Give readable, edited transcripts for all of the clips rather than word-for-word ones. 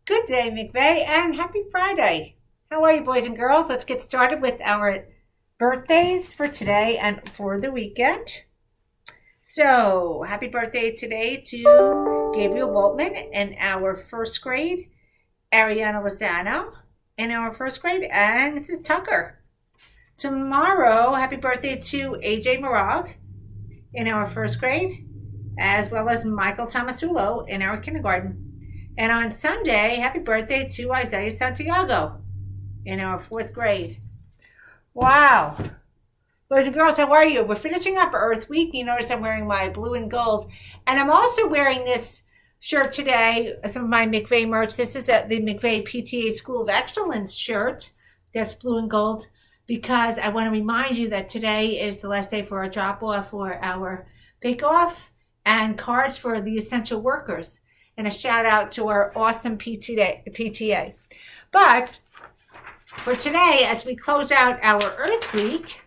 Good day, McVeigh, and happy Friday. How are you, boys and girls? Let's get started with our birthdays for today and for the weekend. So, happy birthday today to Gabriel Boltman in our first grade, Ariana Lozano in our first grade, and Mrs. Tucker. Tomorrow, happy birthday to AJ Morag in our first grade, as well as Michael Tomasulo in our kindergarten. And on Sunday, happy birthday to Isaiah Santiago in our fourth grade. Wow. Boys and girls, how are you? We're finishing up Earth Week. You notice I'm wearing my blue and gold. And I'm also wearing this shirt today, some of my McVeigh merch. This is the McVeigh PTA School of Excellence shirt that's blue and gold because I want to remind you that today is the last day for our drop-off for our bake-off and cards for the essential workers. And a shout out to our awesome PTA. But for today, as we close out our Earth Week,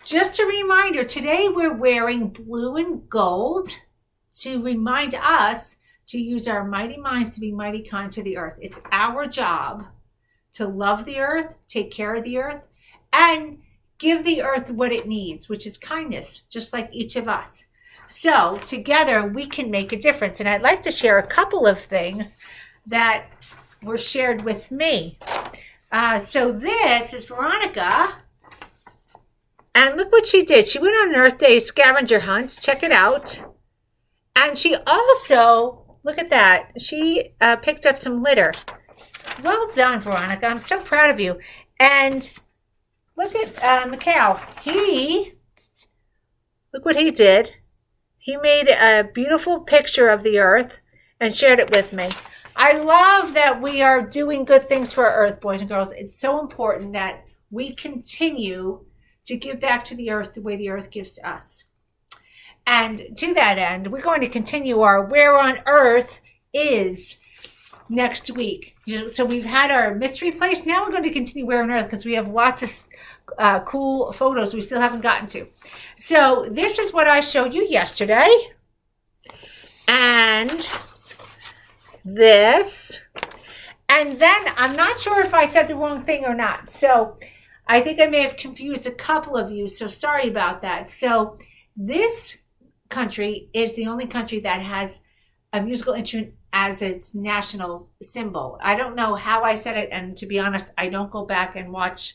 just a reminder, today we're wearing blue and gold to remind us to use our mighty minds to be mighty kind to the earth. It's our job to love the earth, take care of the earth, and give the earth what it needs, which is kindness, just like each of us. So together we can make a difference. And I'd like to share a couple of things that were shared with me. So this is Veronica. And look what she did. She went on an Earth Day scavenger hunt. Check it out. And she also, look at that. She picked up some litter. Well done, Veronica. I'm so proud of you. And look at Mikhail. Look what he did. He made a beautiful picture of the earth and shared it with me. I love that we are doing good things for our earth, boys and girls. It's so important that we continue to give back to the earth the way the earth gives to us. And to that end, we're going to continue our Where on Earth Is next week. So we've had our mystery place. Now we're going to continue Where on Earth because we have lots of cool photos we still haven't gotten to. So this is what I showed you yesterday. And this. And then I'm not sure if I said the wrong thing or not. So I think I may have confused a couple of you. So sorry about that. So this country is the only country that has a musical instrument as its national symbol. I don't know how I said it. And to be honest, I don't go back and watch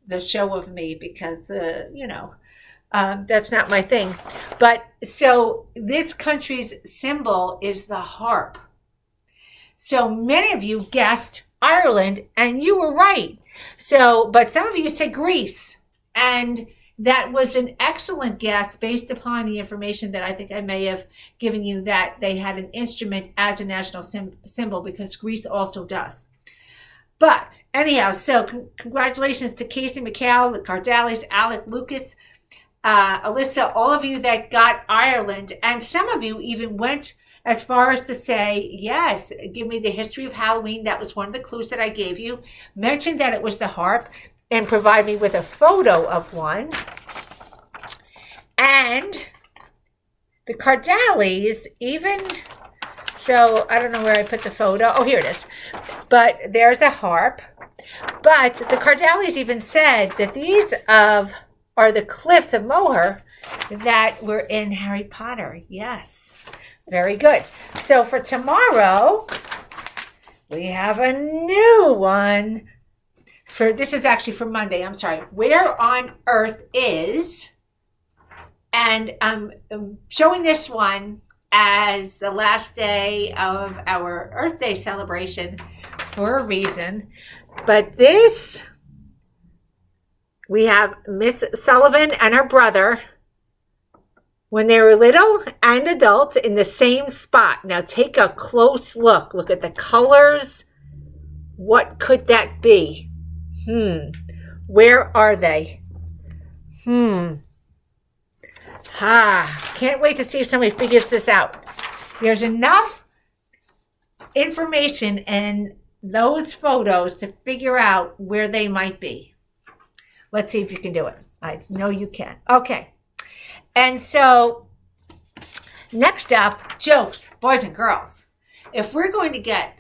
the show of me because, that's not my thing. But so this country's symbol is the harp. So many of you guessed Ireland and you were right. So, but some of you said Greece, and that was an excellent guess based upon the information that I think I may have given you that they had an instrument as a national symbol because Greece also does. But anyhow, so congratulations to Casey, Mikhail, the Cardalis, Alec, Lucas, Alyssa, all of you that got Ireland. And some of you even went as far as to say, yes, give me the history of Halloween. That was one of the clues that I gave you. Mentioned that it was the harp and provide me with a photo of one. And the Cardalis even, so I don't know where I put the photo. Oh, here it is. But there's a harp. But the Cardalis even said that these are the cliffs of Moher that were in Harry Potter. Yes. Very good. So for tomorrow, we have a new one. This is actually for Monday. I'm sorry. Where on Earth Is? And I'm showing this one as the last day of our Earth Day celebration for a reason. But this, we have Miss Sullivan and her brother when they were little and adults in the same spot. Now take a close look. Look at the colors. What could that be? Where are they? Can't wait to see if somebody figures this out. There's enough information in those photos to figure out where they might be. Let's see if you can do it. I know you can. Okay. And so next up, jokes, boys and girls. If we're going to get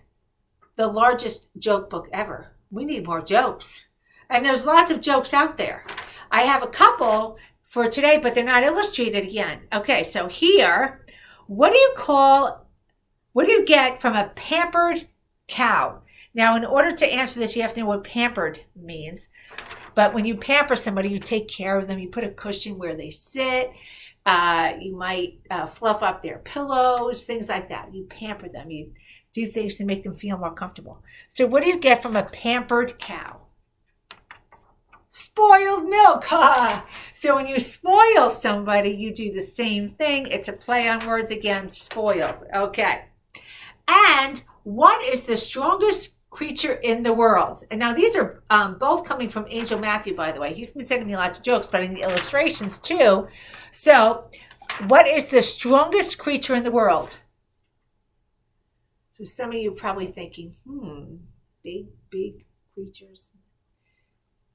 the largest joke book ever. We need more jokes. And there's lots of jokes out there. I have a couple for today, but they're not illustrated again. Okay, so here, what do you get from a pampered cow? Now, in order to answer this, you have to know what pampered means. But when you pamper somebody, you take care of them. You put a cushion where they sit. You might fluff up their pillows, things like that. You pamper them. You do things to make them feel more comfortable. So what do you get from a pampered cow? Spoiled milk. So when you spoil somebody, you do the same thing. It's a play on words again, spoiled. Okay. And what is the strongest creature in the world? And now these are both coming from Angel Matthew, by the way. He's been sending me lots of jokes, but in the illustrations too. So what is the strongest creature in the world? So some of you are probably thinking, big creatures.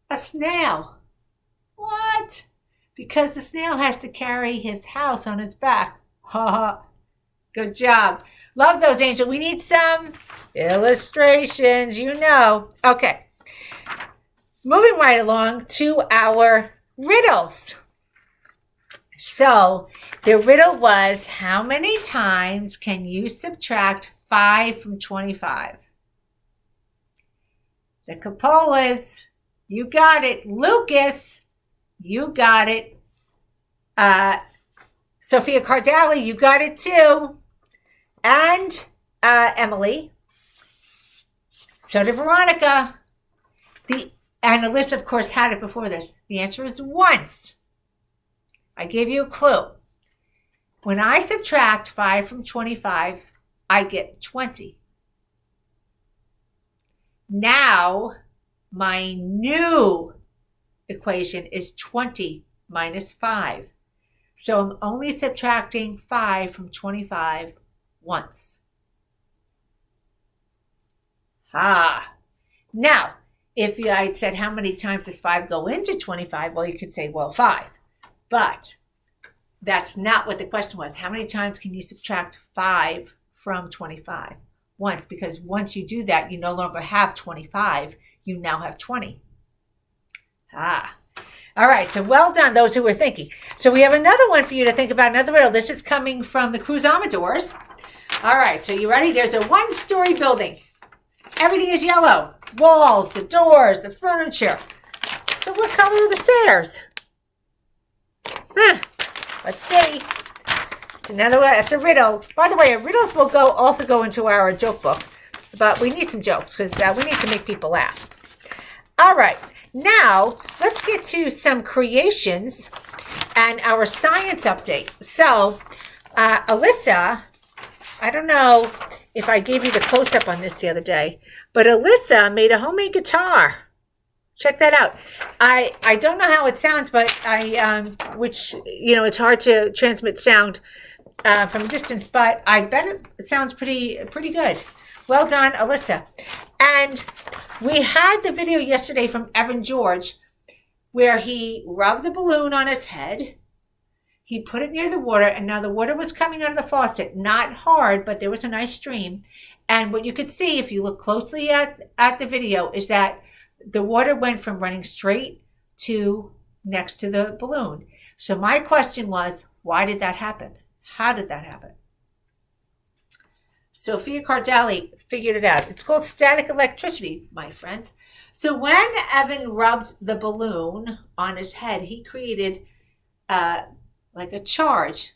A snail. What? Because the snail has to carry his house on its back. Good job. Love those, Angel. We need some illustrations, you know. Okay. Moving right along to our riddles. So the riddle was, how many times can you subtract 5 from 25? The Capolas, you got it. Lucas, you got it. Sophia Cardali, you got it too. And Emily. So did Veronica. And Alyssa, of course, had it before this. The answer is once. I gave you a clue. When I subtract 5 from 25, I get 20. Now, my new equation is 20 minus 5. So I'm only subtracting 5 from 25 once. Now, if I had said how many times does 5 go into 25, well, you could say, well, 5. But that's not what the question was. How many times can you subtract 5 from 25? Once, because once you do that, you no longer have 25. You now have 20. All right, so well done, those who were thinking. So we have another one for you to think about, another riddle. This is coming from the Cruz Amadors. All right, so you ready? There's a one-story building. Everything is yellow. Walls, the doors, the furniture. So what color are the stairs? Let's see. It's another one. That's a riddle. By the way, riddles will also go into our joke book. But we need some jokes because we need to make people laugh. All right. Now, let's get to some creations and our science update. So, Alyssa, I don't know if I gave you the close-up on this the other day, but Alyssa made a homemade guitar. Check that out. I don't know how it sounds, but which, it's hard to transmit sound from a distance, but I bet it sounds pretty good. Well done, Alyssa. And we had the video yesterday from Evan George where he rubbed the balloon on his head. He put it near the water, and now the water was coming out of the faucet, not hard, but there was a nice stream. And what you could see if you look closely at the video is that the water went from running straight to next to the balloon. So my question was, why did that happen? How did that happen? Sophia Cardali figured it out. It's called static electricity, my friends. So when Evan rubbed the balloon on his head, he created like a charge,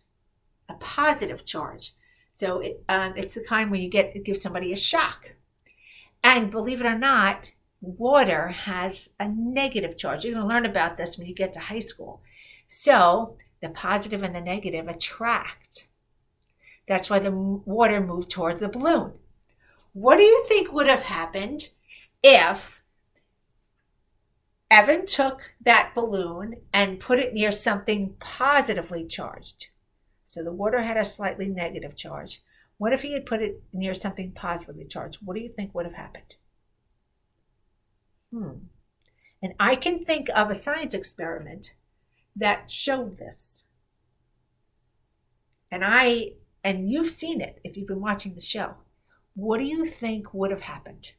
a positive charge. So it's the kind where it gives somebody a shock. And believe it or not, water has a negative charge. You're going to learn about this when you get to high school. So the positive and the negative attract. That's why the water moved toward the balloon. What do you think would have happened if Evan took that balloon and put it near something positively charged? So the water had a slightly negative charge. What if he had put it near something positively charged? What do you think would have happened? And I can think of a science experiment that showed this. And you've seen it if you've been watching the show. what do you think would have happened?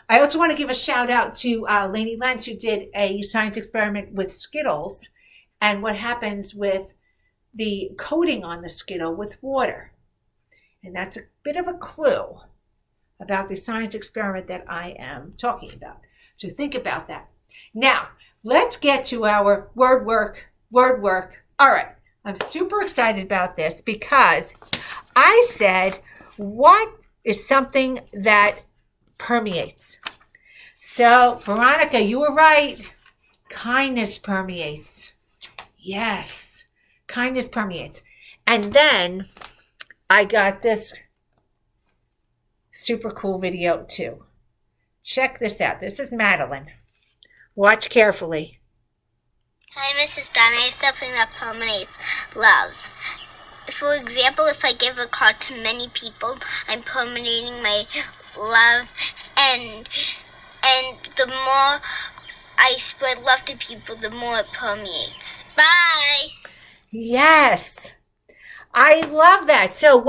I also want to give a shout out to Lainey Lenz, who did a science experiment with Skittles and what happens with the coating on the Skittle with water. And that's a bit of a clue about the science experiment that I am talking about. So think about that. Now, let's get to our word work. All right, I'm super excited about this because I said, what is something that permeates? So, Veronica, you were right. Kindness permeates. Yes, kindness permeates. And then I got this super cool video too. Check this out. This is Madeline. Watch carefully. Hi, Mrs. Donna. I have something that permeates love. For example, if I give a card to many people, I'm permeating my love, and the more I spread love to people, the more it permeates. Bye! Yes, I love that. So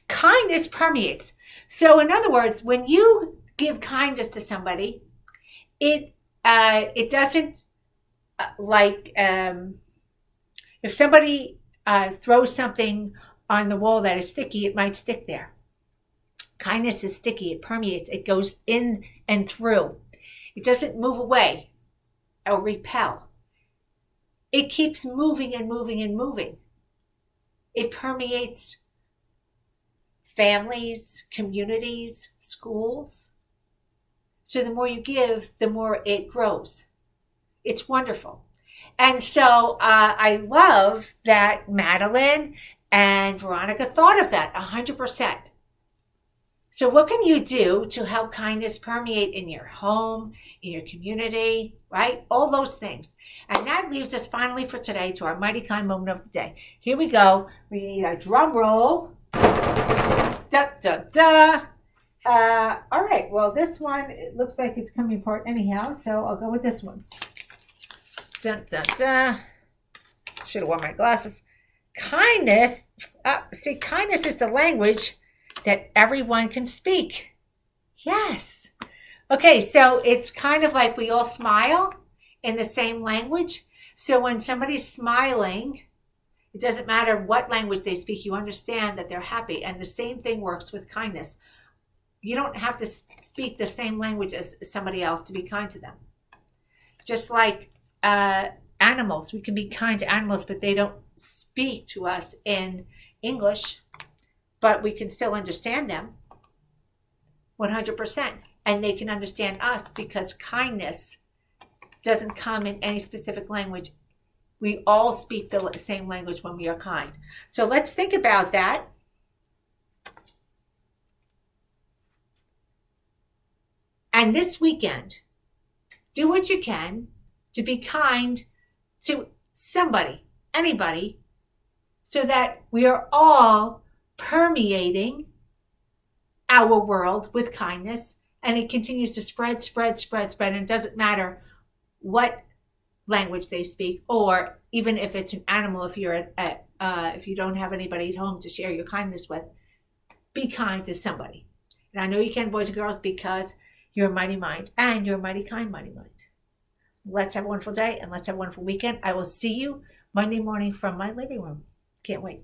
kindness permeates. So in other words, when you give kindness to somebody, it doesn't if somebody throws something on the wall that is sticky, it might stick there. Kindness is sticky. It permeates. It goes in and through. It doesn't move away or repel. It keeps moving and moving and moving. It permeates families, communities, schools. So the more you give, the more it grows. It's wonderful. And so I love that Madeline and Veronica thought of that 100%. So what can you do to help kindness permeate in your home, in your community, right? All those things. And that leaves us finally for today to our Mighty Kind moment of the day. Here we go. We need a drum roll. Da, da, da. All right. Well, this one, it looks like it's coming apart anyhow. So I'll go with this one. Da, da, da. Should have worn my glasses. Kindness. Kindness is the language that everyone can speak. Yes. Okay, so it's kind of like we all smile in the same language. So when somebody's smiling, it doesn't matter what language they speak, you understand that they're happy. And the same thing works with kindness. You don't have to speak the same language as somebody else to be kind to them. Just like animals, we can be kind to animals, but they don't speak to us in English. But we can still understand them 100%. And they can understand us because kindness doesn't come in any specific language. We all speak the same language when we are kind. So let's think about that. And this weekend, do what you can to be kind to somebody, anybody, so that we are all permeating our world with kindness, and it continues to spread, and it doesn't matter what language they speak, or even if it's an animal, if you don't have anybody at home to share your kindness with, be kind to somebody. And I know you can, boys and girls, because you're a mighty mind and you're a mighty kind mighty mind. Let's have a wonderful day and let's have a wonderful weekend. I will see you Monday morning from my living room. Can't wait.